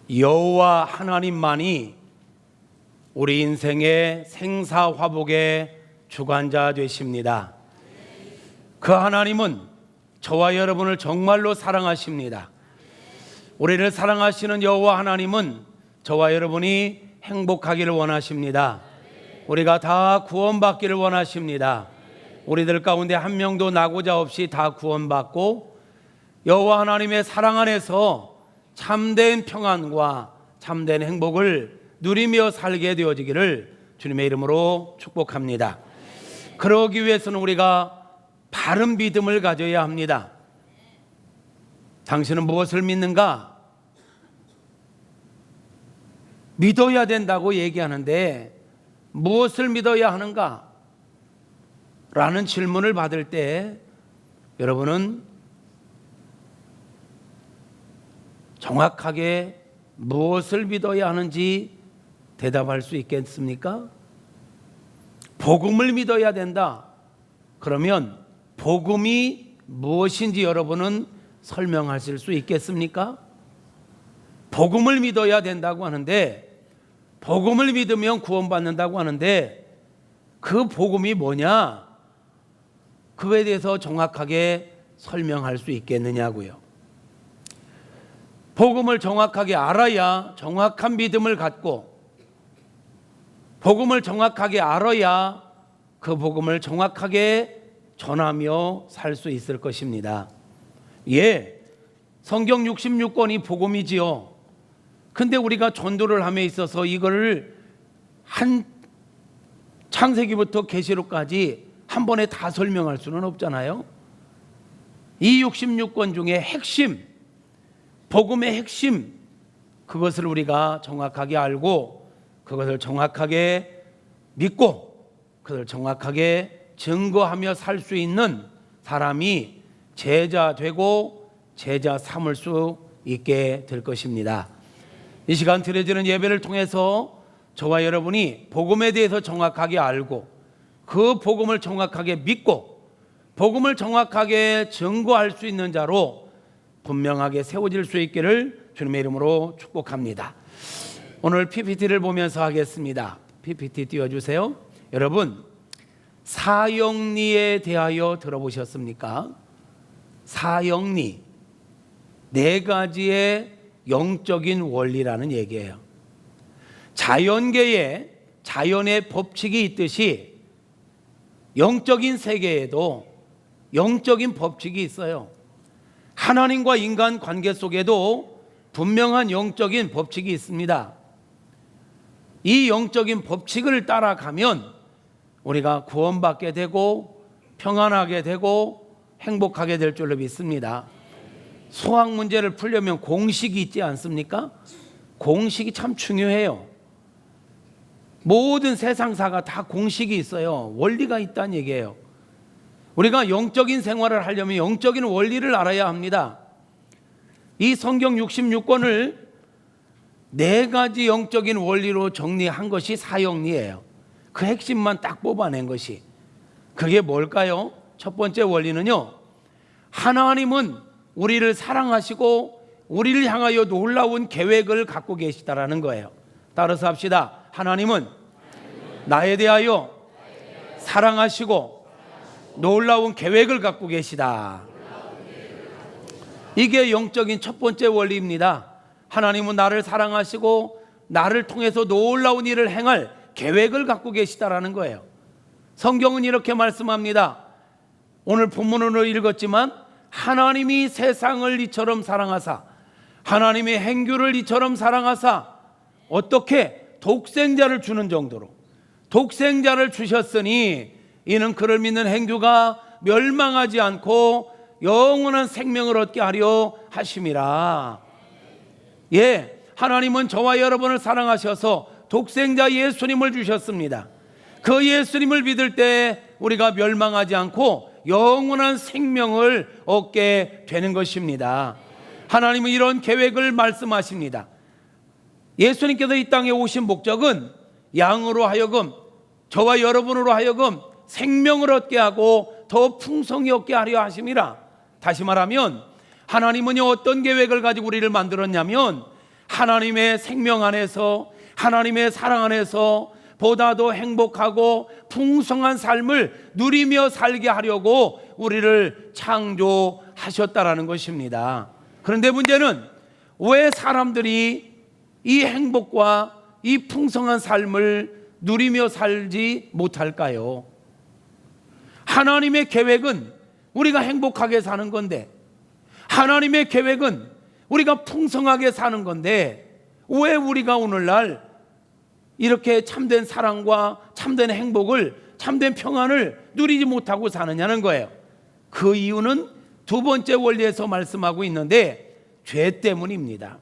여호와 하나님만이 우리 인생의 생사화복의 주관자 되십니다. 그 하나님은 저와 여러분을 정말로 사랑하십니다. 우리를 사랑하시는 여호와 하나님은 저와 여러분이 행복하기를 원하십니다. 우리가 다 구원받기를 원하십니다. 우리들 가운데 한 명도 나고자 없이 다 구원받고 여호와 하나님의 사랑 안에서 참된 평안과 참된 행복을 누리며 살게 되어지기를 주님의 이름으로 축복합니다. 그러기 위해서는 우리가 바른 믿음을 가져야 합니다. 당신은 무엇을 믿는가? 믿어야 된다고 얘기하는데 무엇을 믿어야 하는가? 라는 질문을 받을 때 여러분은 정확하게 무엇을 믿어야 하는지 대답할 수 있겠습니까? 복음을 믿어야 된다. 그러면 복음이 무엇인지 여러분은 설명하실 수 있겠습니까? 복음을 믿어야 된다고 하는데 복음을 믿으면 구원받는다고 하는데 그 복음이 뭐냐? 그에 대해서 정확하게 설명할 수 있겠느냐고요. 복음을 정확하게 알아야 정확한 믿음을 갖고 복음을 정확하게 알아야 그 복음을 정확하게 전하며 살 수 있을 것입니다. 예, 성경 66권이 복음이지요. 근데 우리가 전도를 함에 있어서 이거를 한 창세기부터 계시록까지 한 번에 다 설명할 수는 없잖아요. 이 66권 중에 핵심, 복음의 핵심, 그것을 우리가 정확하게 알고 그것을 정확하게 믿고 그것을 정확하게 증거하며 살 수 있는 사람이 제자 되고 제자 삼을 수 있게 될 것입니다. 이 시간 드려지는 예배를 통해서 저와 여러분이 복음에 대해서 정확하게 알고 그 복음을 정확하게 믿고 복음을 정확하게 증거할 수 있는 자로 분명하게 세워질 수 있기를 주님의 이름으로 축복합니다. 오늘 PPT를 보면서 하겠습니다. PPT 띄워주세요. 여러분, 사형리에 대하여 들어보셨습니까? 사형리, 네 가지의 영적인 원리라는 얘기예요. 자연계에 자연의 법칙이 있듯이 영적인 세계에도 영적인 법칙이 있어요. 하나님과 인간 관계 속에도 분명한 영적인 법칙이 있습니다. 이 영적인 법칙을 따라가면 우리가 구원받게 되고 평안하게 되고 행복하게 될 줄로 믿습니다. 수학 문제를 풀려면 공식이 있지 않습니까? 공식이 참 중요해요. 모든 세상사가 다 공식이 있어요. 원리가 있다는 얘기예요. 우리가 영적인 생활을 하려면 영적인 원리를 알아야 합니다. 이 성경 66권을 네 가지 영적인 원리로 정리한 것이 사형리예요. 그 핵심만 딱 뽑아낸 것이. 그게 뭘까요? 첫 번째 원리는요, 하나님은 우리를 사랑하시고 우리를 향하여 놀라운 계획을 갖고 계시다라는 거예요. 따라서 합시다. 하나님은 나에 대하여 사랑하시고 놀라운 계획을 갖고 계시다. 이게 영적인 첫 번째 원리입니다. 하나님은 나를 사랑하시고 나를 통해서 놀라운 일을 행할 계획을 갖고 계시다라는 거예요. 성경은 이렇게 말씀합니다. 오늘 본문으로 읽었지만 하나님이 세상을 이처럼 사랑하사 하나님의 행규를 이처럼 사랑하사 어떻게 독생자를 주는 정도로 독생자를 주셨으니 이는 그를 믿는 행규가 멸망하지 않고 영원한 생명을 얻게 하려 하심이라. 예, 하나님은 저와 여러분을 사랑하셔서 독생자 예수님을 주셨습니다. 그 예수님을 믿을 때 우리가 멸망하지 않고 영원한 생명을 얻게 되는 것입니다. 하나님은 이런 계획을 말씀하십니다. 예수님께서 이 땅에 오신 목적은 양으로 하여금 저와 여러분으로 하여금 생명을 얻게 하고 더 풍성히 얻게 하려 하심이라. 다시 말하면 하나님은 어떤 계획을 가지고 우리를 만들었냐면 하나님의 생명 안에서, 하나님의 사랑 안에서 보다 더 행복하고 풍성한 삶을 누리며 살게 하려고 우리를 창조하셨다라는 것입니다. 그런데 문제는 왜 사람들이 이 행복과 이 풍성한 삶을 누리며 살지 못할까요? 하나님의 계획은 우리가 행복하게 사는 건데, 하나님의 계획은 우리가 풍성하게 사는 건데, 왜 우리가 오늘날 이렇게 참된 사랑과 참된 행복을, 참된 평안을 누리지 못하고 사느냐는 거예요. 그 이유는 두 번째 원리에서 말씀하고 있는데, 죄 때문입니다.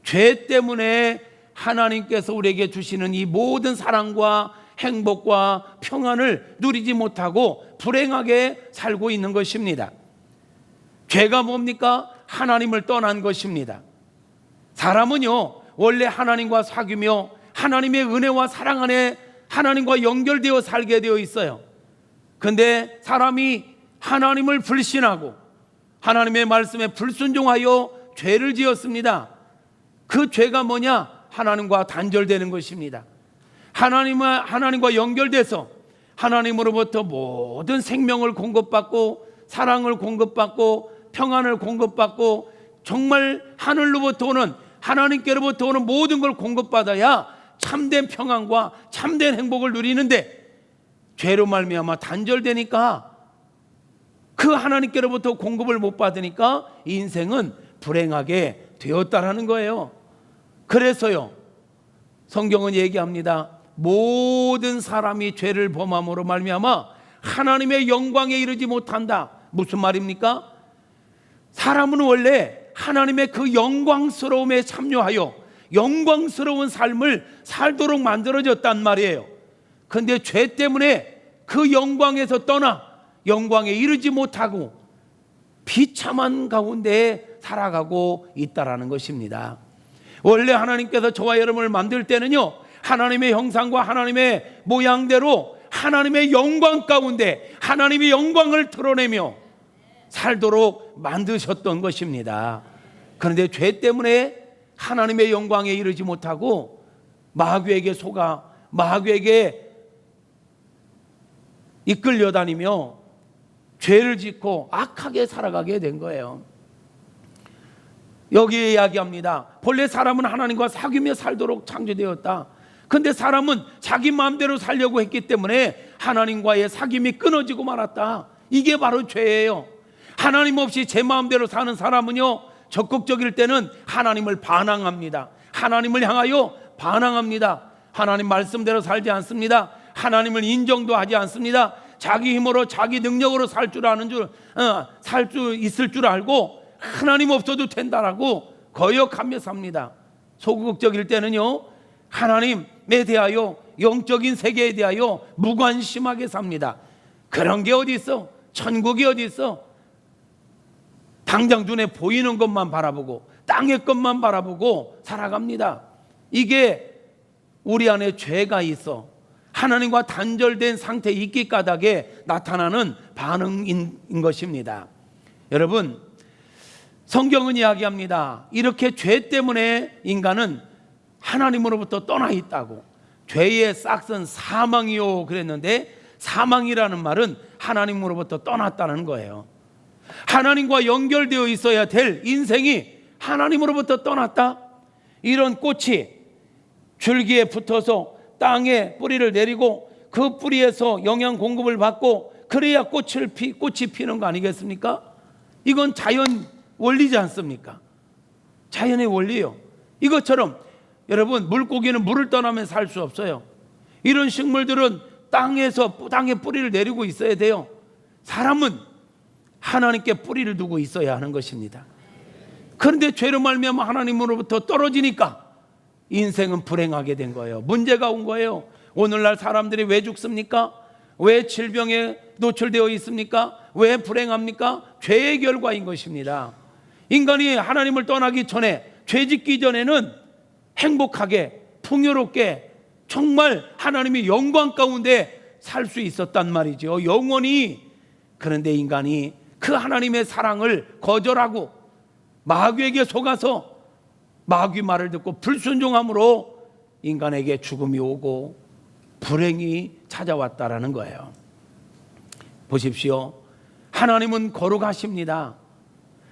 죄 때문에 하나님께서 우리에게 주시는 이 모든 사랑과 행복과 평안을 누리지 못하고 불행하게 살고 있는 것입니다. 죄가 뭡니까? 하나님을 떠난 것입니다. 사람은요, 원래 하나님과 사귀며 하나님의 은혜와 사랑 안에 하나님과 연결되어 살게 되어 있어요. 그런데 사람이 하나님을 불신하고 하나님의 말씀에 불순종하여 죄를 지었습니다. 그 죄가 뭐냐? 하나님과 단절되는 것입니다. 하나님과 연결돼서 하나님으로부터 모든 생명을 공급받고 사랑을 공급받고 평안을 공급받고 정말 하늘로부터 오는, 하나님께로부터 오는 모든 걸 공급받아야 참된 평안과 참된 행복을 누리는데, 죄로 말미암아 단절되니까, 그 하나님께로부터 공급을 못 받으니까 인생은 불행하게 되었다라는 거예요. 그래서요, 성경은 얘기합니다. 모든 사람이 죄를 범함으로 말미암아 하나님의 영광에 이르지 못한다. 무슨 말입니까? 사람은 원래 하나님의 그 영광스러움에 참여하여 영광스러운 삶을 살도록 만들어졌단 말이에요. 그런데 죄 때문에 그 영광에서 떠나 영광에 이르지 못하고 비참한 가운데 살아가고 있다라는 것입니다. 원래 하나님께서 저와 여러분을 만들 때는요, 하나님의 형상과 하나님의 모양대로 하나님의 영광 가운데 하나님의 영광을 드러내며 살도록 만드셨던 것입니다. 그런데 죄 때문에 하나님의 영광에 이르지 못하고 마귀에게 속아 마귀에게 이끌려 다니며 죄를 짓고 악하게 살아가게 된 거예요. 여기에 이야기합니다. 본래 사람은 하나님과 사귀며 살도록 창조되었다. 그런데 사람은 자기 마음대로 살려고 했기 때문에 하나님과의 사귐이 끊어지고 말았다. 이게 바로 죄예요. 하나님 없이 제 마음대로 사는 사람은요, 적극적일 때는 하나님을 반항합니다. 하나님을 향하여 반항합니다. 하나님 말씀대로 살지 않습니다. 하나님을 인정도 하지 않습니다. 자기 힘으로 자기 능력으로 살 수 있을 줄 알고 하나님 없어도 된다라고 거역하며 삽니다. 소극적일 때는요, 하나님에 대하여 영적인 세계에 대하여 무관심하게 삽니다. 그런 게 어디 있어? 천국이 어디 있어? 당장 눈에 보이는 것만 바라보고 땅의 것만 바라보고 살아갑니다. 이게 우리 안에 죄가 있어 하나님과 단절된 상태에 있기 까닭에 나타나는 반응인 것입니다. 여러분, 성경은 이야기합니다. 이렇게 죄 때문에 인간은 하나님으로부터 떠나 있다고. 죄의 싹은 사망이요 그랬는데, 사망이라는 말은 하나님으로부터 떠났다는 거예요. 하나님과 연결되어 있어야 될 인생이 하나님으로부터 떠났다. 이런 꽃이 줄기에 붙어서 땅에 뿌리를 내리고 그 뿌리에서 영양 공급을 받고 그래야 꽃이 피는 거 아니겠습니까? 이건 자연 원리지 않습니까? 자연의 원리예요. 이것처럼 여러분, 물고기는 물을 떠나면 살 수 없어요. 이런 식물들은 땅에 뿌리를 내리고 있어야 돼요. 사람은 하나님께 뿌리를 두고 있어야 하는 것입니다. 그런데 죄로 말미암아 하나님으로부터 떨어지니까 인생은 불행하게 된 거예요. 문제가 온 거예요. 오늘날 사람들이 왜 죽습니까? 왜 질병에 노출되어 있습니까? 왜 불행합니까? 죄의 결과인 것입니다. 인간이 하나님을 떠나기 전에, 죄 짓기 전에는 행복하게 풍요롭게 정말 하나님의 영광 가운데 살 수 있었단 말이죠. 영원히. 그런데 인간이 그 하나님의 사랑을 거절하고 마귀에게 속아서 마귀 말을 듣고 불순종함으로 인간에게 죽음이 오고 불행이 찾아왔다라는 거예요. 보십시오. 하나님은 거룩하십니다.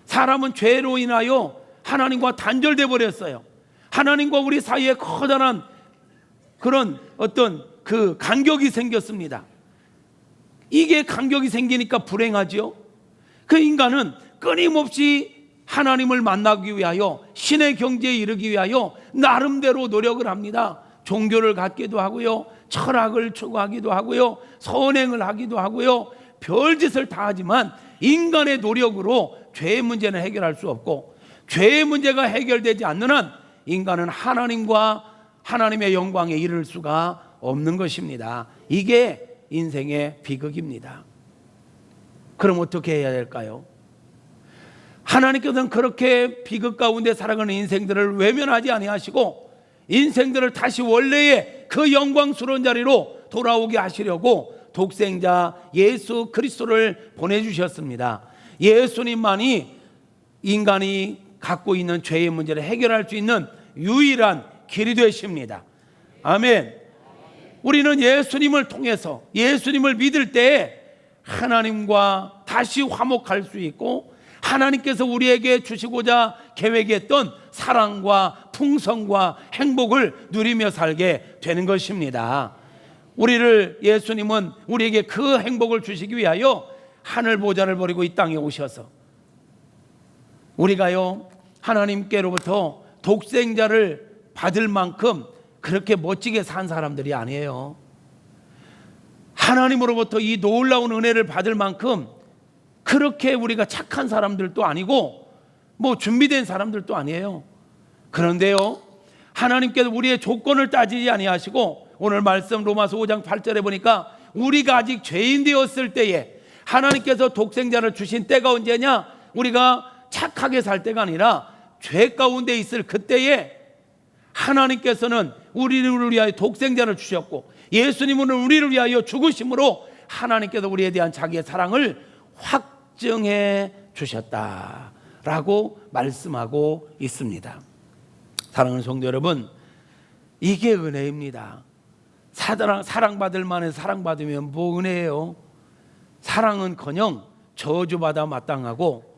사람은 죄로 인하여 하나님과 단절돼 버렸어요. 하나님과 우리 사이에 커다란 그런 어떤 그 간격이 생겼습니다. 이게 간격이 생기니까 불행하지요. 그 인간은 끊임없이 하나님을 만나기 위하여 신의 경지에 이르기 위하여 나름대로 노력을 합니다. 종교를 갖기도 하고요, 철학을 추구하기도 하고요, 선행을 하기도 하고요, 별짓을 다 하지만 인간의 노력으로 죄의 문제는 해결할 수 없고, 죄의 문제가 해결되지 않는 한 인간은 하나님과 하나님의 영광에 이를 수가 없는 것입니다. 이게 인생의 비극입니다. 그럼 어떻게 해야 될까요? 하나님께서는 그렇게 비극 가운데 살아가는 인생들을 외면하지 아니하시고 인생들을 다시 원래의 그 영광스러운 자리로 돌아오게 하시려고 독생자 예수 그리스도를 보내주셨습니다. 예수님만이 인간이 갖고 있는 죄의 문제를 해결할 수 있는 유일한 길이 되십니다. 아멘. 우리는 예수님을 통해서 예수님을 믿을 때 하나님과 다시 화목할 수 있고 하나님께서 우리에게 주시고자 계획했던 사랑과 풍성과 행복을 누리며 살게 되는 것입니다. 예수님은 우리에게 그 행복을 주시기 위하여 하늘 보좌를 버리고 이 땅에 오셔서 우리가요 하나님께로부터 독생자를 받을 만큼 그렇게 멋지게 산 사람들이 아니에요. 하나님으로부터 이 놀라운 은혜를 받을 만큼 그렇게 우리가 착한 사람들도 아니고 뭐 준비된 사람들도 아니에요. 그런데요 하나님께서 우리의 조건을 따지지 아니하시고 오늘 말씀 로마서 5장 8절에 보니까 우리가 아직 죄인 되었을 때에 하나님께서 독생자를 주신 때가 언제냐? 우리가 착하게 살 때가 아니라 죄 가운데 있을 그때에 하나님께서는 우리를 위하여 독생자를 주셨고 예수님은 우리를 위하여 죽으심으로 하나님께서 우리에 대한 자기의 사랑을 확증해 주셨다라고 말씀하고 있습니다. 사랑하는 성도 여러분, 이게 은혜입니다. 사랑받을 만한 사랑받으면 뭐 은혜예요? 사랑은커녕 저주받아 마땅하고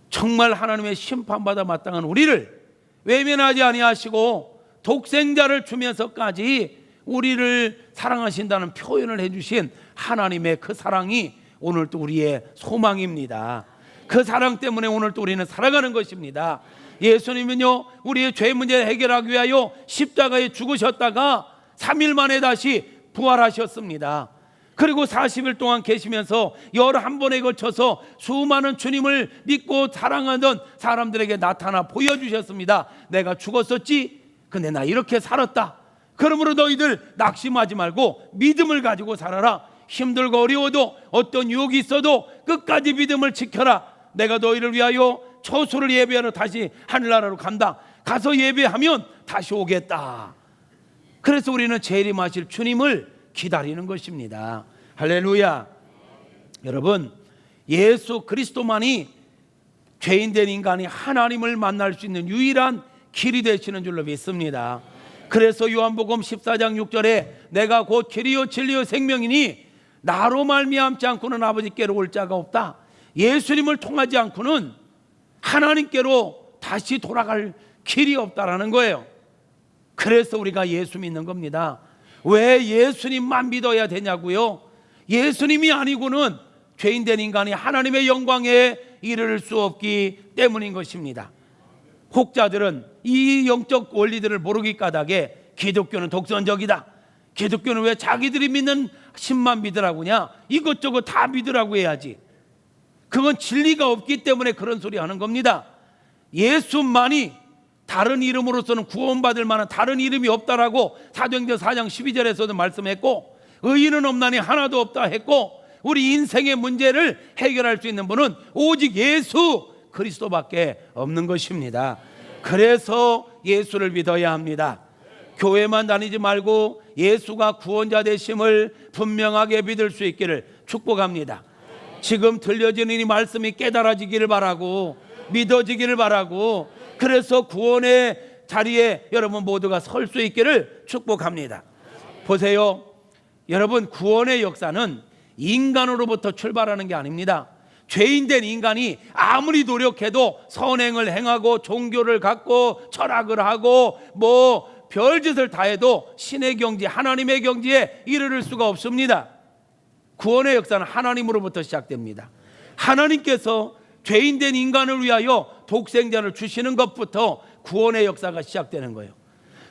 정말 하나님의 심판받아 마땅한 우리를 외면하지 아니하시고 독생자를 주면서까지 우리를 사랑하신다는 표현을 해주신 하나님의 그 사랑이 오늘 또 우리의 소망입니다. 그 사랑 때문에 오늘 또 우리는 살아가는 것입니다. 예수님은요 우리의 죄 문제를 해결하기 위하여 십자가에 죽으셨다가 3일 만에 다시 부활하셨습니다. 그리고 40일 동안 계시면서 11번에 걸쳐서 수많은 주님을 믿고 사랑하던 사람들에게 나타나 보여주셨습니다. 내가 죽었었지? 근데 나 이렇게 살았다. 그러므로 너희들 낙심하지 말고 믿음을 가지고 살아라. 힘들고 어려워도 어떤 유혹이 있어도 끝까지 믿음을 지켜라. 내가 너희를 위하여 처소를 예배하러 다시 하늘나라로 간다. 가서 예배하면 다시 오겠다. 그래서 우리는 재림하실 주님을 기다리는 것입니다. 할렐루야. 여러분, 예수 그리스도만이 죄인된 인간이 하나님을 만날 수 있는 유일한 길이 되시는 줄로 믿습니다. 그래서 요한복음 14장 6절에 내가 곧 길이요 진리요 생명이니 나로 말미암지 않고는 아버지께로 올 자가 없다. 예수님을 통하지 않고는 하나님께로 다시 돌아갈 길이 없다라는 거예요. 그래서 우리가 예수 믿는 겁니다. 왜 예수님만 믿어야 되냐고요? 예수님이 아니고는 죄인된 인간이 하나님의 영광에 이를 수 없기 때문인 것입니다. 혹자들은 이 영적 원리들을 모르기 까닭에 기독교는 독선적이다. 기독교는 왜 자기들이 믿는 신만 믿으라고냐? 이것저것 다 믿으라고 해야지. 그건 진리가 없기 때문에 그런 소리 하는 겁니다. 예수만이 다른 이름으로서는 구원받을 만한 다른 이름이 없다라고 사도행전 4장 12절에서도 말씀했고 의인은 없나니 하나도 없다 했고 우리 인생의 문제를 해결할 수 있는 분은 오직 예수 그리스도밖에 없는 것입니다. 그래서 예수를 믿어야 합니다. 교회만 다니지 말고 예수가 구원자 되심을 분명하게 믿을 수 있기를 축복합니다. 지금 들려지는 이 말씀이 깨달아지기를 바라고 믿어지기를 바라고 그래서 구원의 자리에 여러분 모두가 설 수 있기를 축복합니다. 보세요, 여러분, 구원의 역사는 인간으로부터 출발하는 게 아닙니다. 죄인된 인간이 아무리 노력해도 선행을 행하고 종교를 갖고 철학을 하고 별짓을 다 해도 신의 경지, 하나님의 경지에 이르를 수가 없습니다. 구원의 역사는 하나님으로부터 시작됩니다. 하나님께서 죄인된 인간을 위하여 독생자를 주시는 것부터 구원의 역사가 시작되는 거예요.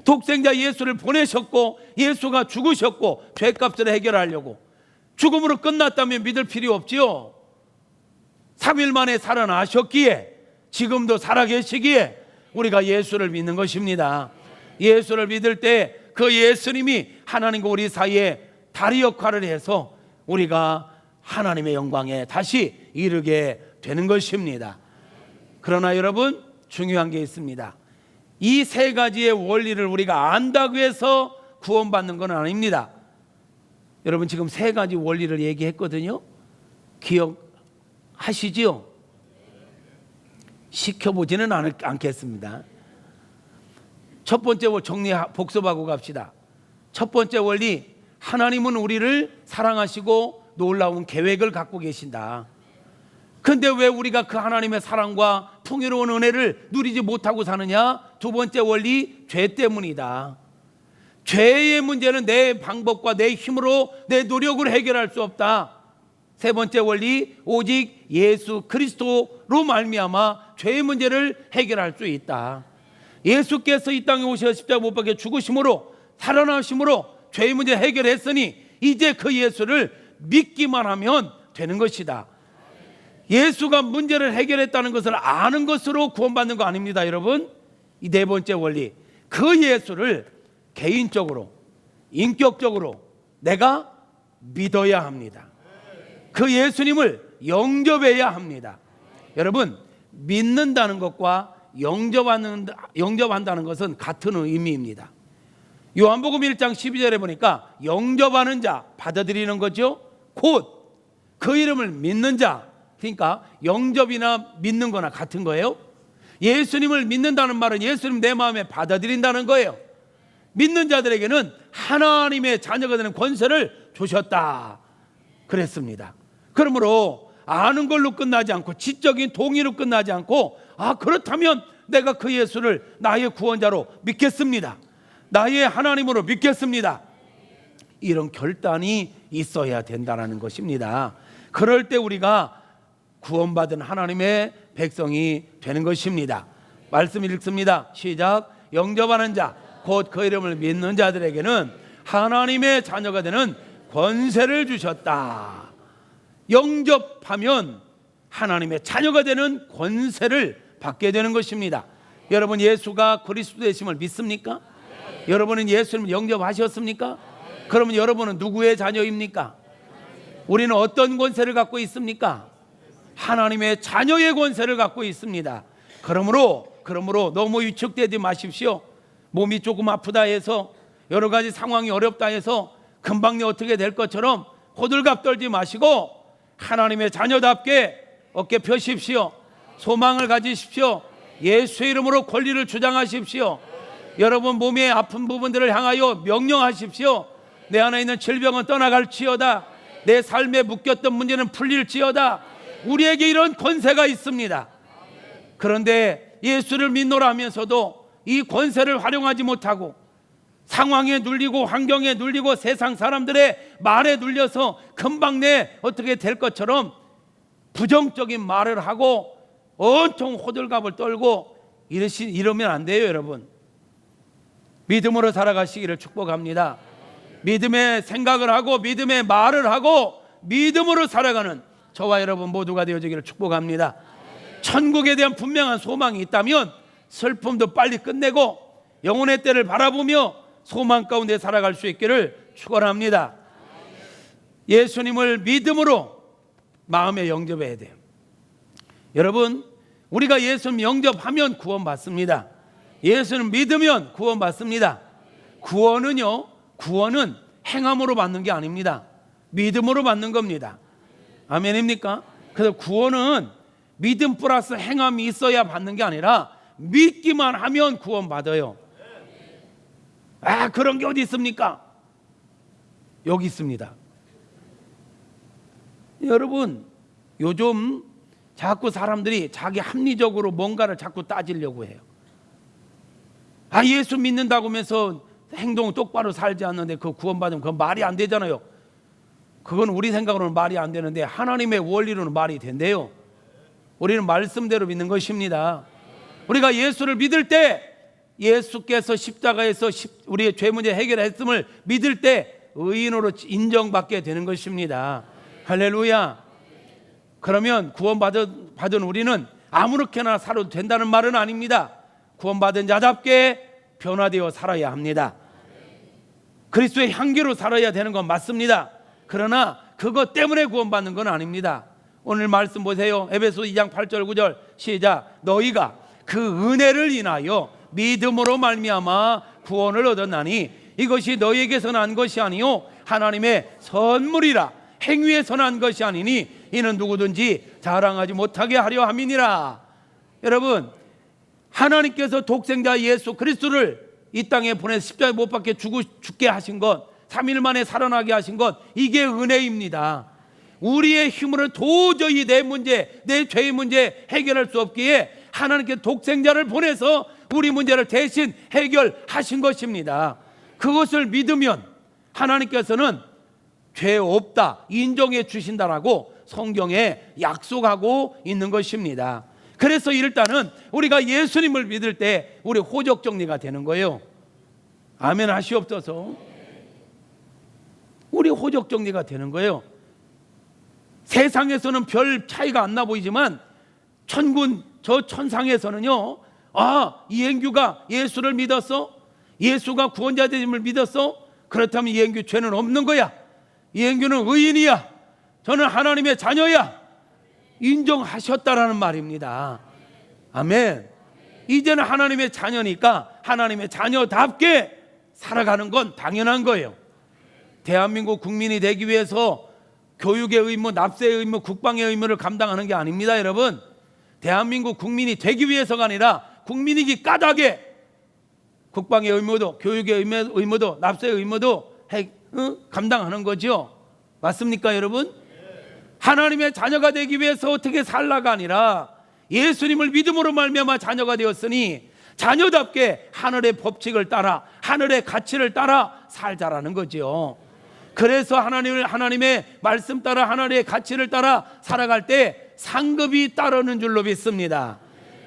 독생자 예수를 보내셨고 예수가 죽으셨고 죄값을 해결하려고. 죽음으로 끝났다면 믿을 필요 없지요. 3일 만에 살아나셨기에 지금도 살아계시기에 우리가 예수를 믿는 것입니다. 예수를 믿을 때 그 예수님이 하나님과 우리 사이에 다리 역할을 해서 우리가 하나님의 영광에 다시 이르게 되는 것입니다. 그러나 여러분, 중요한 게 있습니다. 이 세 가지의 원리를 우리가 안다고 해서 구원받는 건 아닙니다. 여러분, 지금 세 가지 원리를 얘기했거든요. 기억하시지요? 시켜보지는 않겠습니다. 첫 번째 원리 복습하고 갑시다. 첫 번째 원리, 하나님은 우리를 사랑하시고 놀라운 계획을 갖고 계신다. 근데 왜 우리가 그 하나님의 사랑과 풍요로운 은혜를 누리지 못하고 사느냐? 두 번째 원리, 죄 때문이다. 죄의 문제는 내 방법과 내 힘으로, 내 노력으로 해결할 수 없다. 세 번째 원리, 오직 예수 그리스도로 말미암아 죄의 문제를 해결할 수 있다. 예수께서 이 땅에 오셔서 십자가 못 박혀 죽으심으로 살아나심으로 죄의 문제 해결했으니 이제 그 예수를 믿기만 하면 되는 것이다. 예수가 문제를 해결했다는 것을 아는 것으로 구원받는 거 아닙니다, 여러분. 이 네 번째 원리, 그 예수를 개인적으로, 인격적으로 내가 믿어야 합니다. 그 예수님을 영접해야 합니다. 여러분, 믿는다는 것과 영접한다는 것은 같은 의미입니다. 요한복음 1장 12절에 보니까 영접하는 자, 받아들이는 거죠. 곧 그 이름을 믿는 자, 그러니까 영접이나 믿는 거나 같은 거예요. 예수님을 믿는다는 말은 예수님 내 마음에 받아들인다는 거예요. 믿는 자들에게는 하나님의 자녀가 되는 권세를 주셨다 그랬습니다. 그러므로 아는 걸로 끝나지 않고 지적인 동의로 끝나지 않고, 그렇다면 내가 그 예수를 나의 구원자로 믿겠습니다, 나의 하나님으로 믿겠습니다, 이런 결단이 있어야 된다는 것입니다. 그럴 때 우리가 구원받은 하나님의 백성이 되는 것입니다. 말씀 읽습니다. 시작. 영접하는 자, 곧 그 이름을 믿는 자들에게는 하나님의 자녀가 되는 권세를 주셨다. 영접하면 하나님의 자녀가 되는 권세를 받게 되는 것입니다. 여러분, 예수가 그리스도 되심을 믿습니까? 여러분은 예수님을 영접하셨습니까? 그러면 여러분은 누구의 자녀입니까? 우리는 어떤 권세를 갖고 있습니까? 하나님의 자녀의 권세를 갖고 있습니다. 그러므로 너무 위축되지 마십시오. 몸이 조금 아프다 해서, 여러 가지 상황이 어렵다 해서 금방 어떻게 될 것처럼 호들갑 떨지 마시고 하나님의 자녀답게 어깨 펴십시오. 소망을 가지십시오. 예수의 이름으로 권리를 주장하십시오. 여러분 몸의 아픈 부분들을 향하여 명령하십시오. 내 안에 있는 질병은 떠나갈지어다. 내 삶에 묶였던 문제는 풀릴지어다. 우리에게 이런 권세가 있습니다. 그런데 예수를 믿노라 하면서도 이 권세를 활용하지 못하고 상황에 눌리고 환경에 눌리고 세상 사람들의 말에 눌려서 금방 내 어떻게 될 것처럼 부정적인 말을 하고 온통 호들갑을 떨고 이러면 안 돼요, 여러분. 믿음으로 살아가시기를 축복합니다. 믿음의 생각을 하고 믿음의 말을 하고 믿음으로 살아가는 저와 여러분 모두가 되어지기를 축복합니다. 천국에 대한 분명한 소망이 있다면 슬픔도 빨리 끝내고 영혼의 때를 바라보며 소망 가운데 살아갈 수 있기를 축원합니다. 예수님을 믿음으로 마음에 영접해야 돼요. 여러분, 우리가 예수님 영접하면 구원받습니다. 예수님 믿으면 구원받습니다. 구원은 행함으로 받는 게 아닙니다. 믿음으로 받는 겁니다. 아멘입니까? 그래서 구원은 믿음 플러스 행함이 있어야 받는 게 아니라 믿기만 하면 구원받아요. 그런 게 어디 있습니까? 여기 있습니다. 여러분, 요즘 자꾸 사람들이 자기 합리적으로 뭔가를 자꾸 따지려고 해요. 예수 믿는다고 하면서 행동 똑바로 살지 않는데 그 구원받으면 그건 말이 안 되잖아요. 그건 우리 생각으로는 말이 안 되는데 하나님의 원리로는 말이 된대요. 우리는 말씀대로 믿는 것입니다. 우리가 예수를 믿을 때, 예수께서 십자가에서 우리의 죄 문제 해결했음을 믿을 때 의인으로 인정받게 되는 것입니다. 할렐루야. 그러면 구원받은 우리는 아무렇게나 살아도 된다는 말은 아닙니다. 구원받은 자답게 변화되어 살아야 합니다. 그리스도의 향기로 살아야 되는 건 맞습니다. 그러나 그것 때문에 구원받는 건 아닙니다. 오늘 말씀 보세요. 에베소 2장 8절 9절 시작. 너희가 그 은혜를 인하여 믿음으로 말미암아 구원을 얻었나니 이것이 너희에게서 난 것이 아니요 하나님의 선물이라. 행위에서 난 것이 아니니 이는 누구든지 자랑하지 못하게 하려 함이니라. 여러분, 하나님께서 독생자 예수 그리스도를 이 땅에 보내서 십자가에 못 박혀 죽게 하신 것, 3일 만에 살아나게 하신 것, 이게 은혜입니다. 우리의 힘으로는 도저히 내 문제, 내 죄의 문제 해결할 수 없기에 하나님께 독생자를 보내서 우리 문제를 대신 해결하신 것입니다. 그것을 믿으면 하나님께서는 죄 없다 인정해 주신다라고 성경에 약속하고 있는 것입니다. 그래서 일단은 우리가 예수님을 믿을 때 우리 호적 정리가 되는 거예요. 아멘 하시옵소서. 우리 호적 정리가 되는 거예요. 세상에서는 별 차이가 안 나 보이지만 천군 저 천상에서는요, 이행규가 예수를 믿었어? 예수가 구원자 되심을 믿었어? 그렇다면 이행규 죄는 없는 거야. 이행규는 의인이야. 저는 하나님의 자녀야. 인정하셨다라는 말입니다. 아멘. 이제는 하나님의 자녀니까 하나님의 자녀답게 살아가는 건 당연한 거예요. 대한민국 국민이 되기 위해서 교육의 의무, 납세의 의무, 국방의 의무를 감당하는 게 아닙니다, 여러분. 대한민국 국민이 되기 위해서가 아니라 국민이기 까닭에 국방의 의무도, 교육의 의무도, 납세의 의무도 감당하는 거죠. 맞습니까, 여러분? 하나님의 자녀가 되기 위해서 어떻게 살라가 아니라 예수님을 믿음으로 말미암아 자녀가 되었으니 자녀답게 하늘의 법칙을 따라, 하늘의 가치를 따라 살자라는 거죠. 그래서 하나님의 말씀 따라, 하나님의 가치를 따라 살아갈 때 상급이 따르는 줄로 믿습니다.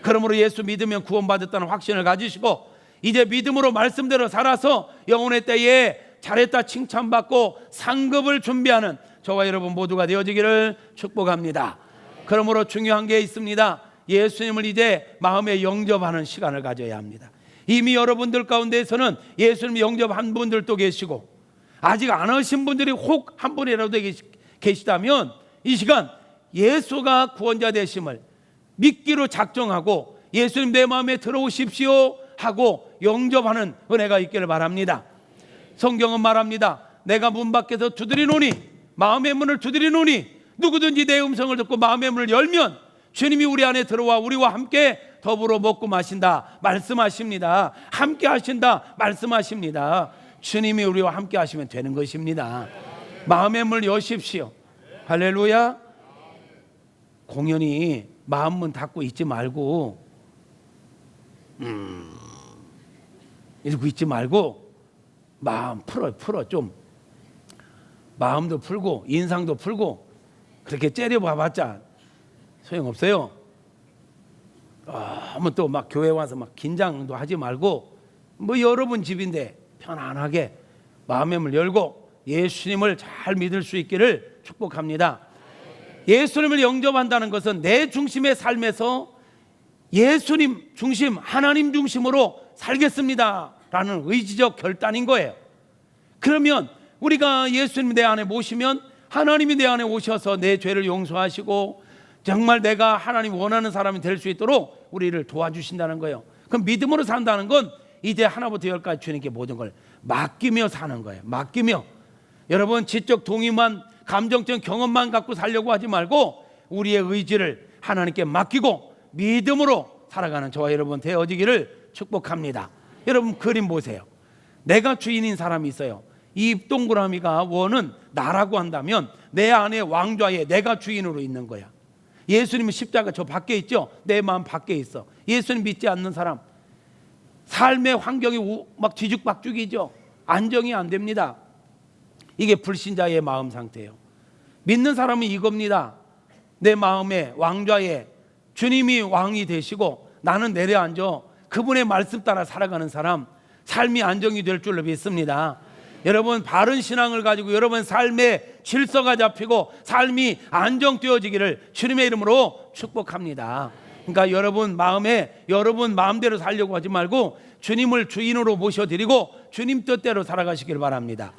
그러므로 예수 믿으면 구원받았다는 확신을 가지시고 이제 믿음으로 말씀대로 살아서 영혼의 때에 잘했다 칭찬받고 상급을 준비하는 저와 여러분 모두가 되어지기를 축복합니다. 그러므로 중요한 게 있습니다. 예수님을 이제 마음에 영접하는 시간을 가져야 합니다. 이미 여러분들 가운데에서는 예수님 영접한 분들도 계시고 아직 안 하신 분들이 혹 한 분이라도 계시다면 이 시간 예수가 구원자 되심을 믿기로 작정하고 예수님 내 마음에 들어오십시오 하고 영접하는 은혜가 있기를 바랍니다. 성경은 말합니다. 내가 문 밖에서 두드리노니, 마음의 문을 두드리노니 누구든지 내 음성을 듣고 마음의 문을 열면 주님이 우리 안에 들어와 우리와 함께 더불어 먹고 마신다 말씀하십니다. 함께 하신다 말씀하십니다. 주님이 우리와 함께 하시면 되는 것입니다. 마음의 문을 여십시오. 할렐루야. 공연히 마음 문 닫고 있지 말고 이러고 있지 말고 마음 풀어 좀 마음도 풀고 인상도 풀고 그렇게 째려봐봤자 소용없어요. 한번 또 막 교회 와서 막 긴장도 하지 말고 뭐 여러분 집인데 편안하게 마음의 문을 열고 예수님을 잘 믿을 수 있기를 축복합니다. 예수님을 영접한다는 것은 내 중심의 삶에서 예수님 중심, 하나님 중심으로 살겠습니다 라는 의지적 결단인 거예요. 그러면 우리가 예수님 내 안에 모시면 하나님이 내 안에 오셔서 내 죄를 용서하시고 정말 내가 하나님 원하는 사람이 될 수 있도록 우리를 도와주신다는 거예요. 그럼 믿음으로 산다는 건 이제 하나부터 열까지 주님께 모든 걸 맡기며 사는 거예요. 맡기며. 여러분 지적 동의만, 감정적 경험만 갖고 살려고 하지 말고 우리의 의지를 하나님께 맡기고 믿음으로 살아가는 저와 여러분 되어지기를 축복합니다. 여러분 그림 보세요. 내가 주인인 사람이 있어요. 이 동그라미가 원은 나라고 한다면 내 안에 왕좌에 내가 주인으로 있는 거야. 예수님은 십자가 저 밖에 있죠. 내 마음 밖에 있어. 예수님 믿지 않는 사람 삶의 환경이 막 뒤죽박죽이죠. 안정이 안 됩니다. 이게 불신자의 마음 상태예요. 믿는 사람은 이겁니다. 내 마음에 왕좌에 주님이 왕이 되시고 나는 내려앉아 그분의 말씀 따라 살아가는 사람, 삶이 안정이 될 줄로 믿습니다. 여러분 바른 신앙을 가지고 여러분 삶의 질서가 잡히고 삶이 안정되어지기를 주님의 이름으로 축복합니다. 그러니까 여러분 마음에 여러분 마음대로 살려고 하지 말고 주님을 주인으로 모셔드리고 주님 뜻대로 살아가시길 바랍니다.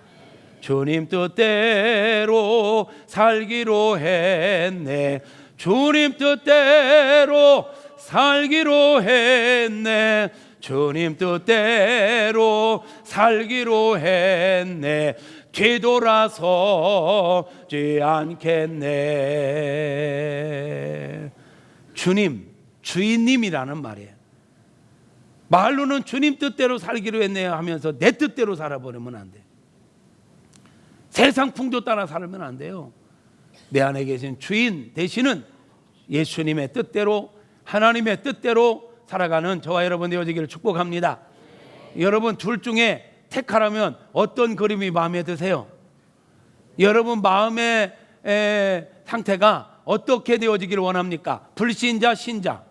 주님 뜻대로 살기로 했네. 주님 뜻대로 살기로 했네. 주님 뜻대로 살기로 했네. 뒤돌아서지 않겠네. 주님, 주인님이라는 말이에요. 말로는 주님 뜻대로 살기로 했네 하면서 내 뜻대로 살아버리면 안 돼. 세상 풍조 따라 살면 안 돼요. 내 안에 계신 주인 되시는 예수님의 뜻대로 하나님의 뜻대로 살아가는 저와 여러분 되어지기를 축복합니다. 여러분 둘 중에 택하라면 어떤 그림이 마음에 드세요? 여러분 마음의 상태가 어떻게 되어지기를 원합니까? 불신자, 신자?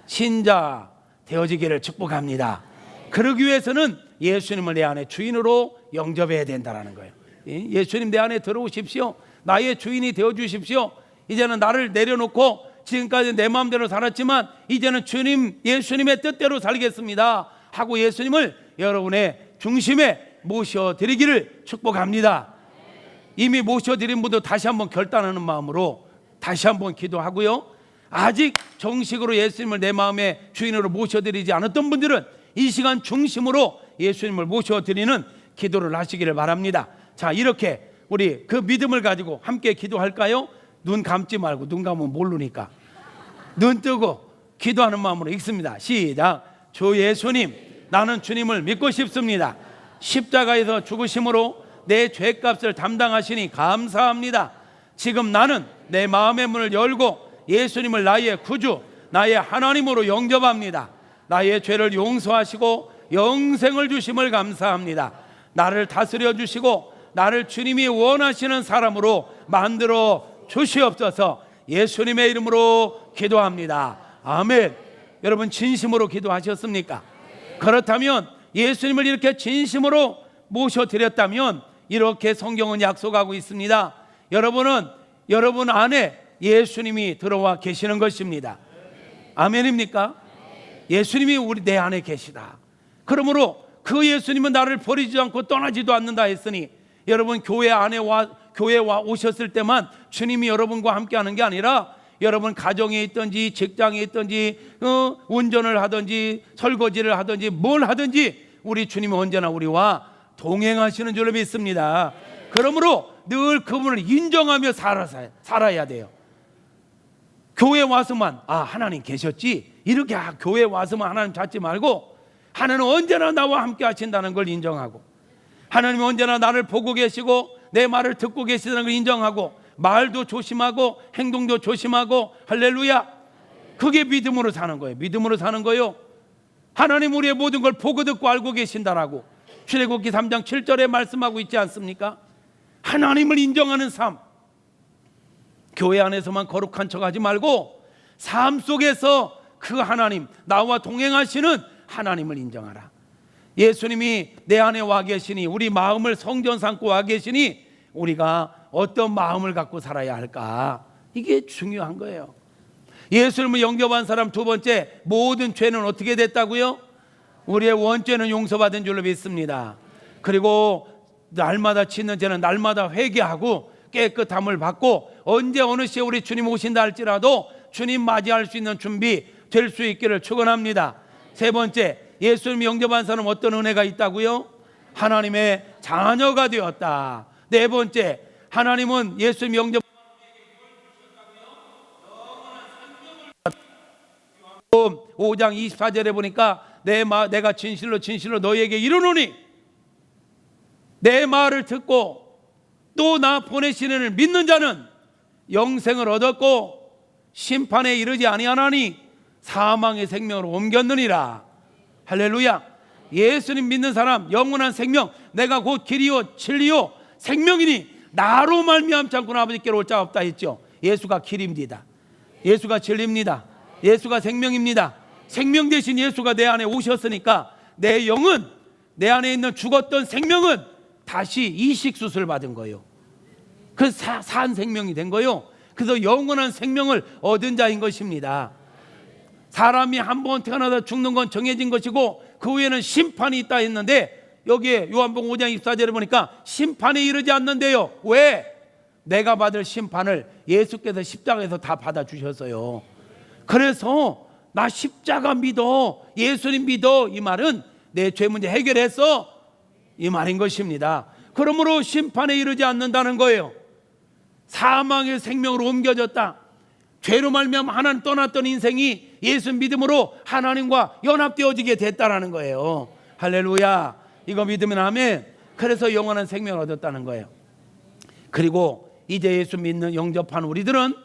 신자 되어지기를 축복합니다. 그러기 위해서는 예수님을 내 안에 주인으로 영접해야 된다는 거예요. 예수님 내 안에 들어오십시오. 나의 주인이 되어주십시오. 이제는 나를 내려놓고 지금까지 내 마음대로 살았지만 이제는 주님 예수님의 뜻대로 살겠습니다 하고 예수님을 여러분의 중심에 모셔드리기를 축복합니다. 이미 모셔드린 분도 다시 한번 결단하는 마음으로 다시 한번 기도하고요. 아직 정식으로 예수님을 내 마음의 주인으로 모셔드리지 않았던 분들은 이 시간 중심으로 예수님을 모셔드리는 기도를 하시기를 바랍니다. 자, 이렇게 우리 그 믿음을 가지고 함께 기도할까요? 눈 감지 말고, 눈 감으면 모르니까 눈 뜨고 기도하는 마음으로 읽습니다. 시작. 주 예수님, 나는 주님을 믿고 싶습니다. 십자가에서 죽으심으로 내 죄값을 담당하시니 감사합니다. 지금 나는 내 마음의 문을 열고 예수님을 나의 구주, 나의 하나님으로 영접합니다. 나의 죄를 용서하시고 영생을 주심을 감사합니다. 나를 다스려 주시고 나를 주님이 원하시는 사람으로 만들어 주시옵소서. 예수님의 이름으로 기도합니다. 아멘. 여러분 진심으로 기도하셨습니까? 그렇다면 예수님을 이렇게 진심으로 모셔드렸다면 이렇게 성경은 약속하고 있습니다. 여러분은 여러분 안에 예수님이 들어와 계시는 것입니다. 아멘입니까? 예수님이 우리 내 안에 계시다. 그러므로 그 예수님은 나를 버리지 않고 떠나지도 않는다 했으니 여러분 교회 안에 교회에 오셨을 때만 주님이 여러분과 함께하는 게 아니라 여러분 가정에 있든지 직장에 있든지 운전을 하든지 설거지를 하든지 뭘 하든지 우리 주님은 언제나 우리와 동행하시는 줄로 믿습니다. 그러므로 늘 그분을 인정하며 살아야 돼요. 교회 와서만 하나님 계셨지 이렇게 교회 와서만 하나님 찾지 말고 하나님은 언제나 나와 함께 하신다는 걸 인정하고 하나님은 언제나 나를 보고 계시고 내 말을 듣고 계시다는 걸 인정하고 말도 조심하고 행동도 조심하고 할렐루야. 그게 믿음으로 사는 거예요. 믿음으로 사는 거예요. 하나님 우리의 모든 걸 보고 듣고 알고 계신다라고 출애굽기 3장 7절에 말씀하고 있지 않습니까? 하나님을 인정하는 삶. 교회 안에서만 거룩한 척하지 말고 삶 속에서 그 하나님, 나와 동행하시는 하나님을 인정하라. 예수님이 내 안에 와 계시니 우리 마음을 성전 삼고 와 계시니 우리가 어떤 마음을 갖고 살아야 할까? 이게 중요한 거예요. 예수님을 영접한 사람 두 번째, 모든 죄는 어떻게 됐다고요? 우리의 원죄는 용서받은 줄로 믿습니다. 그리고 날마다 짓는 죄는 날마다 회개하고 깨끗함을 받고 언제 어느 시에 우리 주님 오신다 할지라도 주님 맞이할 수 있는 준비 될 수 있기를 축원합니다. 세 번째, 예수님 영접한 사람 어떤 은혜가 있다고요? 하나님의 자녀가 되었다. 네 번째, 하나님은 예수님 영접 5장 24절에 보니까 내가 진실로 너희에게 이르노니 내 말을 듣고 또 나 보내신 이를 믿는 자는 영생을 얻었고 심판에 이르지 아니하나니 사망의 생명으로 옮겼느니라. 할렐루야. 예수님 믿는 사람 영원한 생명, 내가 곧 길이요 진리요 생명이니 나로 말미암지 않고는 아버지께로 올 자가 없다 했죠. 예수가 길입니다. 예수가 진리입니다. 예수가 생명입니다. 생명 대신 예수가 내 안에 오셨으니까 내 영은, 내 안에 있는 죽었던 생명은 다시 이식 수술 받은 거예요. 그 산 생명이 된 거예요. 그래서 영원한 생명을 얻은 자인 것입니다. 사람이 한 번 태어나다 죽는 건 정해진 것이고 그 후에는 심판이 있다 했는데 여기에 요한복음 5장 24절에 보니까 심판에 이르지 않는데요. 왜? 내가 받을 심판을 예수께서 십자가에서 다 받아주셨어요. 그래서 나 십자가 믿어, 예수님 믿어, 이 말은 내 죄 문제 해결했어, 이 말인 것입니다. 그러므로 심판에 이르지 않는다는 거예요. 사망의 생명으로 옮겨졌다. 죄로 말미암아 하나님 떠났던 인생이 예수 믿음으로 하나님과 연합되어지게 됐다라는 거예요. 할렐루야. 이거 믿으면 아멘. 그래서 영원한 생명을 얻었다는 거예요. 그리고 이제 예수 믿는 영접한 우리들은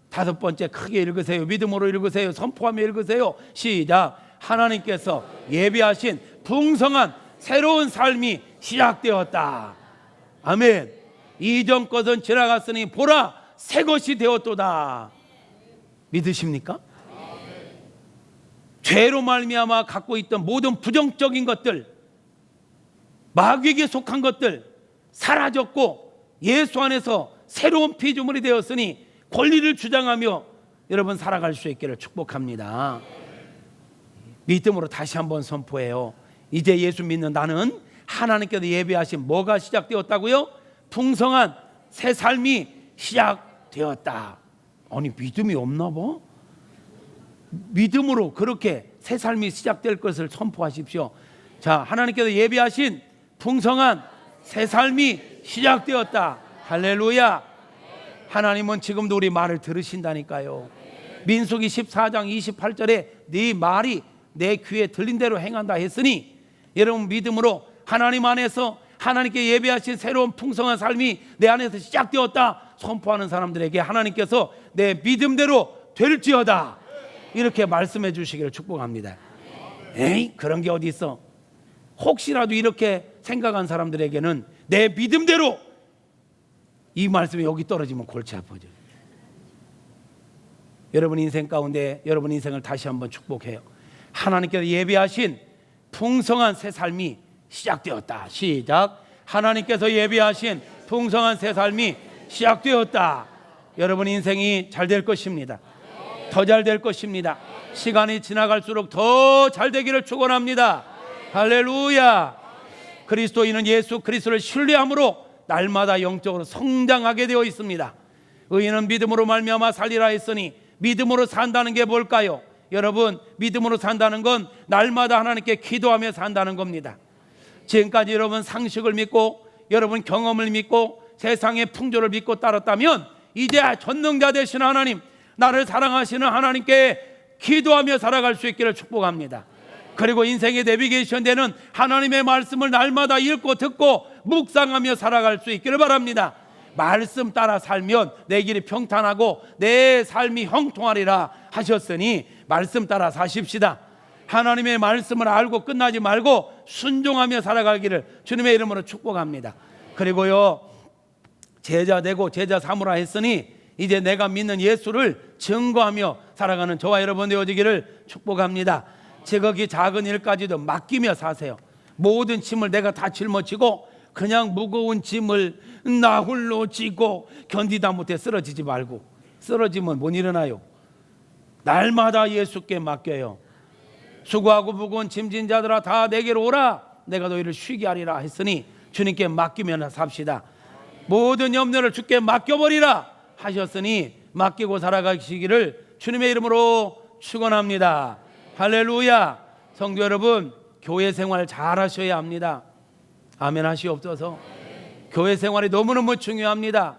다섯 번째 크게 읽으세요. 믿음으로 읽으세요. 선포하며 읽으세요. 시작. 하나님께서 예비하신 풍성한 새로운 삶이 시작되었다. 아멘. 이전 것은 지나갔으니 보라 새 것이 되었도다. 믿으십니까? 죄로 말미암아 갖고 있던 모든 부정적인 것들, 마귀에게 속한 것들 사라졌고 예수 안에서 새로운 피조물이 되었으니 권리를 주장하며 여러분 살아갈 수 있기를 축복합니다. 믿음으로 다시 한번 선포해요. 이제 예수 믿는 나는 하나님께서 예비하신 뭐가 시작되었다고요? 풍성한 새 삶이 시작되었다. 아니 믿음이 없나 봐. 믿음으로 그렇게 새 삶이 시작될 것을 선포하십시오. 자, 하나님께서 예비하신 풍성한 새 삶이 시작되었다. 할렐루야. 하나님은 지금도 우리 말을 들으신다니까요. 민수기 14장 28절에 네 말이 내 귀에 들린 대로 행한다 했으니 여러분 믿음으로 하나님 안에서 하나님께 예배하신 새로운 풍성한 삶이 내 안에서 시작되었다 선포하는 사람들에게 하나님께서 내 믿음대로 될지어다 이렇게 말씀해 주시기를 축복합니다. 에이 그런 게 어디 있어. 혹시라도 이렇게 생각한 사람들에게는 내 믿음대로 이 말씀이 여기 떨어지면 골치 아파져요. 여러분 인생 가운데 여러분 인생을 다시 한번 축복해요. 하나님께서 예비하신 풍성한 새 삶이 시작되었다. 시작. 하나님께서 예비하신 풍성한 새 삶이 시작되었다. 여러분 인생이 잘 될 것입니다. 더 잘 될 것입니다. 시간이 지나갈수록 더 잘 되기를 축원합니다. 할렐루야. 그리스도인은 예수 그리스도를 신뢰함으로 날마다 영적으로 성장하게 되어 있습니다. 의인은 믿음으로 말미암아 살리라 했으니 믿음으로 산다는 게 뭘까요? 여러분 믿음으로 산다는 건 날마다 하나님께 기도하며 산다는 겁니다. 지금까지 여러분 상식을 믿고 여러분 경험을 믿고 세상의 풍조를 믿고 따랐다면 이제 전능자 되신 하나님 나를 사랑하시는 하나님께 기도하며 살아갈 수 있기를 축복합니다. 그리고 인생의 내비게이션 되는 하나님의 말씀을 날마다 읽고 듣고 묵상하며 살아갈 수 있기를 바랍니다. 말씀 따라 살면 내 길이 평탄하고 내 삶이 형통하리라 하셨으니 말씀 따라 사십시다. 하나님의 말씀을 알고 끝나지 말고 순종하며 살아가기를 주님의 이름으로 축복합니다. 그리고요 제자 되고 제자 삼으라 했으니 이제 내가 믿는 예수를 증거하며 살아가는 저와 여러분 되어지기를 축복합니다. 지극히 작은 일까지도 맡기며 사세요. 모든 짐을 내가 다 짊어지고 그냥 무거운 짐을 나 홀로 지고 견디다 못해 쓰러지지 말고 쓰러지면 못 일어나요. 날마다 예수께 맡겨요. 수고하고 무거운 짐진 자들아 다 내게로 오라 내가 너희를 쉬게 하리라 했으니 주님께 맡기며 삽시다. 모든 염려를 주께 맡겨버리라 하셨으니 맡기고 살아가시기를 주님의 이름으로 축원합니다. 할렐루야. 성도 여러분 교회 생활 잘 하셔야 합니다. 아멘 하시옵소서. 교회 생활이 너무너무 중요합니다.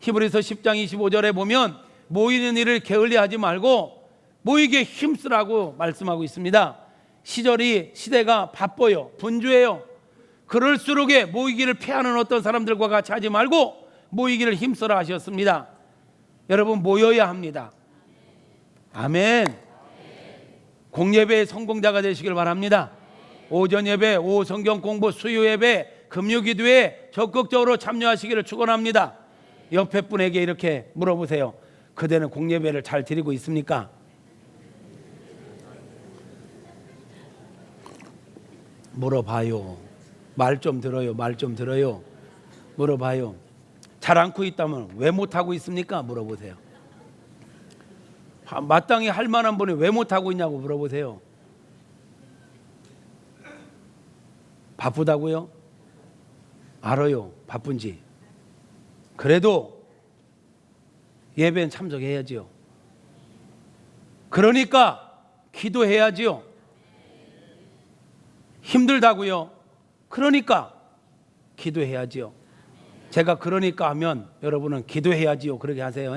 히브리서 10장 25절에 보면 모이는 일을 게을리하지 말고 모이기에 힘쓰라고 말씀하고 있습니다. 시대가 바빠요. 분주해요. 그럴수록에 모이기를 피하는 어떤 사람들과 같이 하지 말고 모이기를 힘쓰라 하셨습니다. 여러분, 모여야 합니다. 아멘. 공예배의 성공자가 되시길 바랍니다. 오전 예배, 오후 성경 공부, 수요 예배, 금요 기도에 적극적으로 참여하시기를 축원합니다. 옆에 분에게 이렇게 물어보세요. 그대는 공예배를 잘 드리고 있습니까? 물어봐요. 말 좀 들어요. 말 좀 들어요. 물어봐요. 잘 않고 있다면 왜 못하고 있습니까? 물어보세요. 마땅히 할 만한 분이 왜 못하고 있냐고 물어보세요. 바쁘다고요? 알아요. 바쁜지. 그래도 예배는 참석해야지요. 그러니까 기도해야지요. 힘들다고요? 그러니까 기도해야지요. 제가 그러니까 하면 여러분은 기도해야지요. 그렇게 하세요.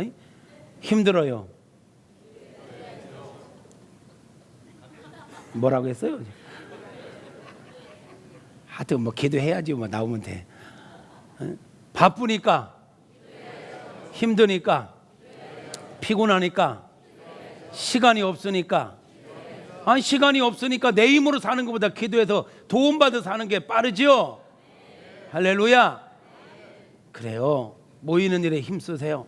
힘들어요. 뭐라고 했어요? 하여튼 뭐 기도해야지 뭐 나오면 돼. 바쁘니까, 힘드니까, 피곤하니까, 시간이 없으니까. 아니, 시간이 없으니까 내 힘으로 사는 것보다 기도해서 도움받아 사는 게 빠르죠. 할렐루야. 그래요. 모이는 일에 힘쓰세요.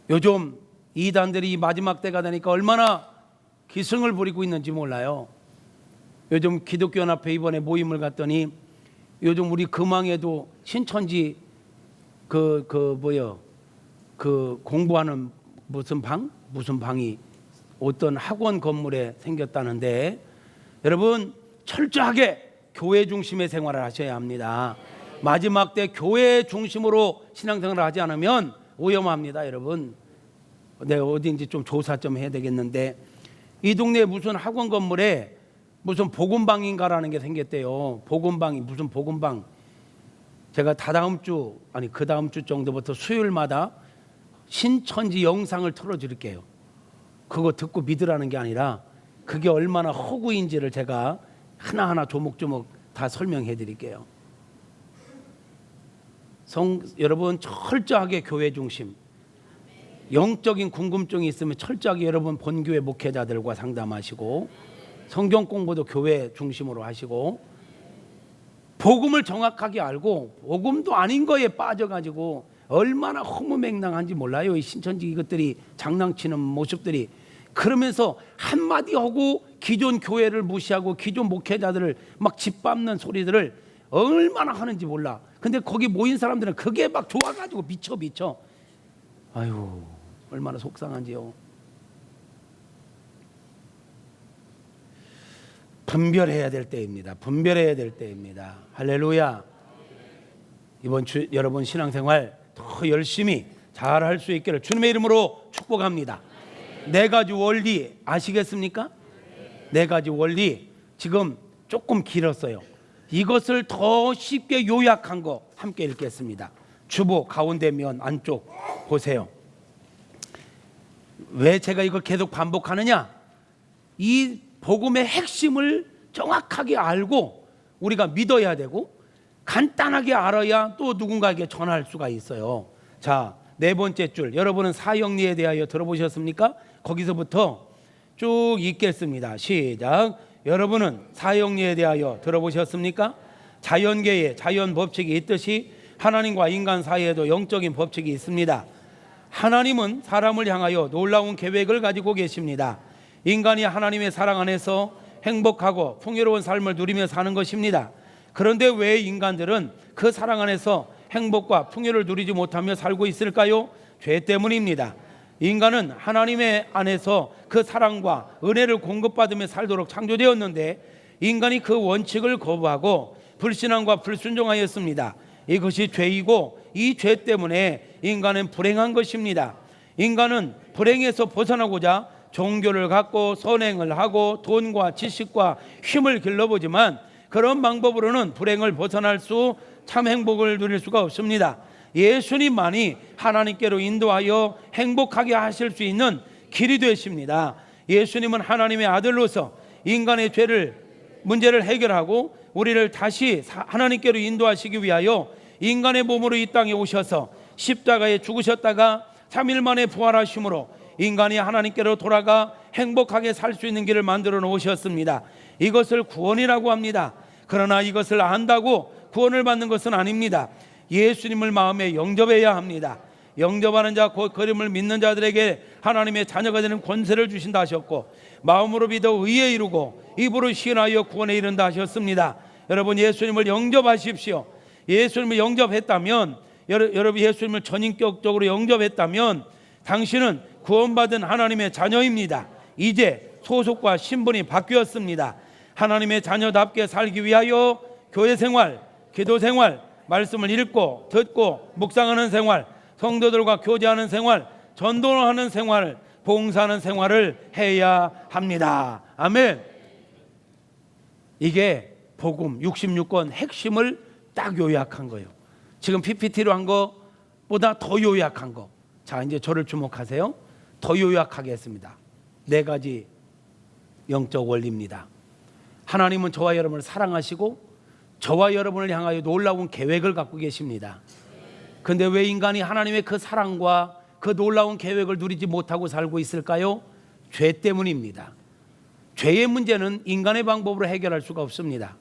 요즘 이단들이 마지막 때가 되니까 얼마나 기승을 부리고 있는지 몰라요. 요즘 기독교연합회 이번에 모임을 갔더니 요즘 우리 금왕에도 신천지 공부하는 무슨 방이 어떤 학원 건물에 생겼다는데, 여러분 철저하게 교회 중심의 생활을 하셔야 합니다. 마지막 때 교회 중심으로 신앙생활을 하지 않으면 오염합니다. 여러분, 내가 어딘지 좀 조사 좀 해야 되겠는데, 이 동네에 무슨 학원 건물에 무슨 복음방인가라는 게 생겼대요. 복음방이 무슨 복음방. 제가 그 다음 주 정도부터 수요일마다 신천지 영상을 틀어드릴게요. 그거 듣고 믿으라는 게 아니라 그게 얼마나 허구인지를 제가 하나하나 조목조목 다 설명해 드릴게요. 여러분 철저하게 교회 중심. 영적인 궁금증이 있으면 철저하게 여러분 본교회 목회자들과 상담하시고, 성경 공부도 교회 중심으로 하시고, 복음을 정확하게 알고 복음도 아닌 거에 빠져가지고 얼마나 허무맹랑한지 몰라요. 이 신천지 이것들이 장난치는 모습들이. 그러면서 한마디 하고 기존 교회를 무시하고 기존 목회자들을 막 짓밟는 소리들을 얼마나 하는지 몰라. 근데 거기 모인 사람들은 그게 막 좋아가지고 미쳐. 아유, 얼마나 속상한지요. 분별해야 될 때입니다. 분별해야 될 때입니다. 할렐루야. 이번 주 여러분 신앙생활 더 열심히 잘 할 수 있기를 주님의 이름으로 축복합니다. 네 가지 원리 아시겠습니까? 네 가지 원리 지금 조금 길었어요. 이것을 더 쉽게 요약한 거 함께 읽겠습니다. 주보 가운데 면 안쪽 보세요. 왜 제가 이걸 계속 반복하느냐? 이 복음의 핵심을 정확하게 알고 우리가 믿어야 되고, 간단하게 알아야 또 누군가에게 전할 수가 있어요. 자, 네 번째 줄, 여러분은 사형리에 대하여 들어보셨습니까? 거기서부터 쭉 읽겠습니다. 시작. 여러분은 사형리에 대하여 들어보셨습니까? 자연계에 자연 법칙이 있듯이 하나님과 인간 사이에도 영적인 법칙이 있습니다. 하나님은 사람을 향하여 놀라운 계획을 가지고 계십니다. 인간이 하나님의 사랑 안에서 행복하고 풍요로운 삶을 누리며 사는 것입니다. 그런데 왜 인간들은 그 사랑 안에서 행복과 풍요를 누리지 못하며 살고 있을까요? 죄 때문입니다. 인간은 하나님의 안에서 그 사랑과 은혜를 공급받으며 살도록 창조되었는데, 인간이 그 원칙을 거부하고 불신앙과 불순종하였습니다. 이것이 죄이고, 이 죄 때문에 인간은 불행한 것입니다. 인간은 불행에서 벗어나고자 종교를 갖고 선행을 하고 돈과 지식과 힘을 길러보지만, 그런 방법으로는 불행을 벗어날 참 행복을 누릴 수가 없습니다. 예수님만이 하나님께로 인도하여 행복하게 하실 수 있는 길이 되십니다. 예수님은 하나님의 아들로서 인간의 문제를 해결하고 우리를 다시 하나님께로 인도하시기 위하여 인간의 몸으로 이 땅에 오셔서 십자가에 죽으셨다가 3일 만에 부활하심으로 인간이 하나님께로 돌아가 행복하게 살 수 있는 길을 만들어 놓으셨습니다. 이것을 구원이라고 합니다. 그러나 이것을 안다고 구원을 받는 것은 아닙니다. 예수님을 마음에 영접해야 합니다. 영접하는 자 곧 그림을 믿는 자들에게 하나님의 자녀가 되는 권세를 주신다 하셨고, 마음으로 믿어 의에 이르고 입으로 시인하여 구원에 이른다 하셨습니다. 여러분, 예수님을 영접하십시오. 예수님을 영접했다면, 여러분 예수님을 전인격적으로 영접했다면 당신은 구원받은 하나님의 자녀입니다. 이제 소속과 신분이 바뀌었습니다. 하나님의 자녀답게 살기 위하여 교회 생활, 기도 생활, 말씀을 읽고 듣고 묵상하는 생활, 성도들과 교제하는 생활, 전도하는 생활, 봉사하는 생활을 해야 합니다. 아멘. 이게 복음 66권 핵심을 딱 요약한 거예요. 지금 PPT로 한 것보다 더 요약한 거. 자, 이제 저를 주목하세요. 더 요약하겠습니다. 4가지 영적 원리입니다. 하나님은 저와 여러분을 사랑하시고 저와 여러분을 향하여 놀라운 계획을 갖고 계십니다. 그런데 왜 인간이 하나님의 그 사랑과 그 놀라운 계획을 누리지 못하고 살고 있을까요? 죄 때문입니다. 죄의 문제는 인간의 방법으로 해결할 수가 없습니다.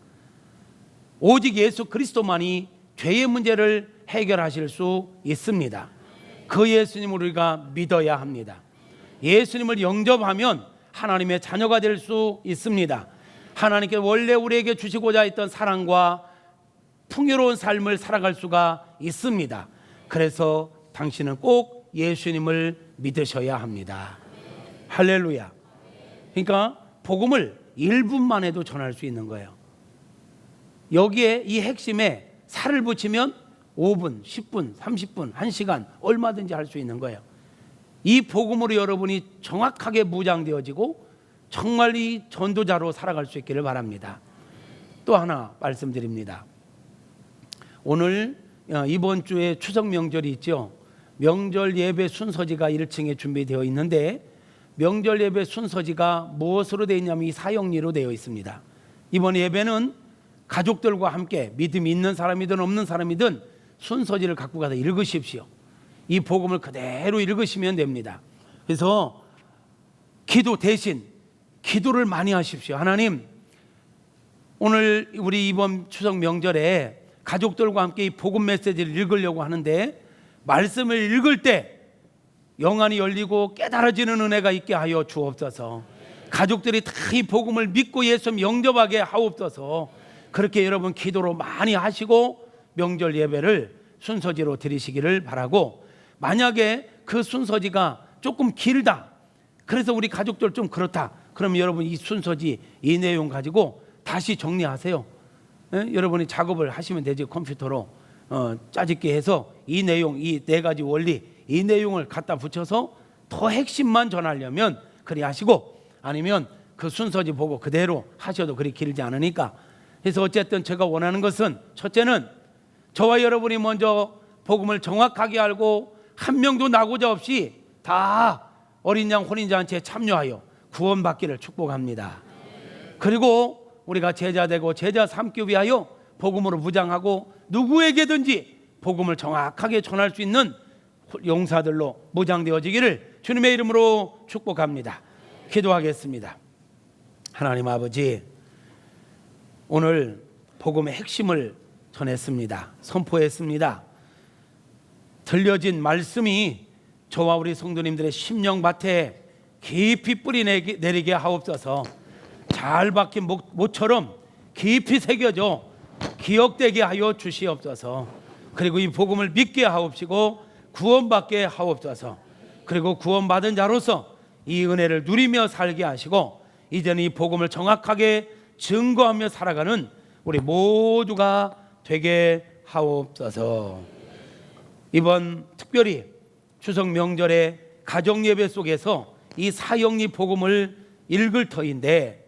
오직 예수 그리스도만이 죄의 문제를 해결하실 수 있습니다. 그 예수님을 우리가 믿어야 합니다. 예수님을 영접하면 하나님의 자녀가 될 수 있습니다. 하나님께 원래 우리에게 주시고자 했던 사랑과 풍요로운 삶을 살아갈 수가 있습니다. 그래서 당신은 꼭 예수님을 믿으셔야 합니다. 할렐루야. 그러니까 복음을 1분만 해도 전할 수 있는 거예요. 여기에 이 핵심에 살을 붙이면 5분, 10분, 30분, 1시간 얼마든지 할 수 있는 거예요. 이 복음으로 여러분이 정확하게 무장되어지고 정말 이 전도자로 살아갈 수 있기를 바랍니다. 또 하나 말씀드립니다. 오늘 이번 주에 추석 명절이 있죠. 명절 예배 순서지가 1층에 준비되어 있는데, 명절 예배 순서지가 무엇으로 되어 있냐면 이 사형리로 되어 있습니다. 이번 예배는 가족들과 함께 믿음이 있는 사람이든 없는 사람이든 순서지를 갖고 가서 읽으십시오. 이 복음을 그대로 읽으시면 됩니다. 그래서 기도 대신 기도를 많이 하십시오. 하나님, 오늘 우리 이번 추석 명절에 가족들과 함께 이 복음 메시지를 읽으려고 하는데, 말씀을 읽을 때 영안이 열리고 깨달아지는 은혜가 있게 하여 주옵소서. 가족들이 다 이 복음을 믿고 예수 영접하게 하옵소서. 그렇게 여러분 기도로 많이 하시고 명절 예배를 순서지로 드리시기를 바라고, 만약에 그 순서지가 조금 길다, 그래서 우리 가족들 좀 그렇다, 그럼 여러분 이 순서지 이 내용 가지고 다시 정리하세요. 여러분이 작업을 하시면 되지. 컴퓨터로 짜집기 해서 이 내용, 이 4가지 원리, 이 내용을 갖다 붙여서 더 핵심만 전하려면 그리 하시고, 아니면 그 순서지 보고 그대로 하셔도 그리 길지 않으니까. 그래서 어쨌든 제가 원하는 것은, 첫째는 저와 여러분이 먼저 복음을 정확하게 알고 한 명도 나고자 없이 다 어린 양 혼인잔치에 참여하여 구원받기를 축복합니다. 그리고 우리가 제자 되고 제자 삼기 위하여 복음으로 무장하고 누구에게든지 복음을 정확하게 전할 수 있는 용사들로 무장되어지기를 주님의 이름으로 축복합니다. 기도하겠습니다. 하나님 아버지, 오늘 복음의 핵심을 전했습니다. 선포했습니다. 들려진 말씀이 저와 우리 성도님들의 심령밭에 깊이 뿌리 내리게 하옵소서. 잘 박힌 못처럼 깊이 새겨져 기억되게 하여 주시옵소서. 그리고 이 복음을 믿게 하옵시고 구원받게 하옵소서. 그리고 구원받은 자로서 이 은혜를 누리며 살게 하시고, 이제는 이 복음을 정확하게 증거하며 살아가는 우리 모두가 되게 하옵소서. 이번 특별히 추석 명절의 가정 예배 속에서 이 사형리 복음을 읽을 터인데,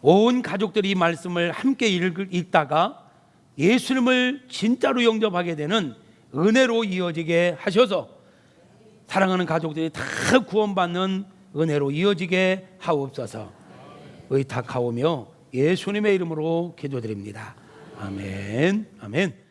온 가족들이 이 말씀을 함께 읽다가 예수님을 진짜로 영접하게 되는 은혜로 이어지게 하셔서 사랑하는 가족들이 다 구원받는 은혜로 이어지게 하옵소서. 의탁하오며 예수님의 이름으로 기도드립니다. 아멘. 아멘.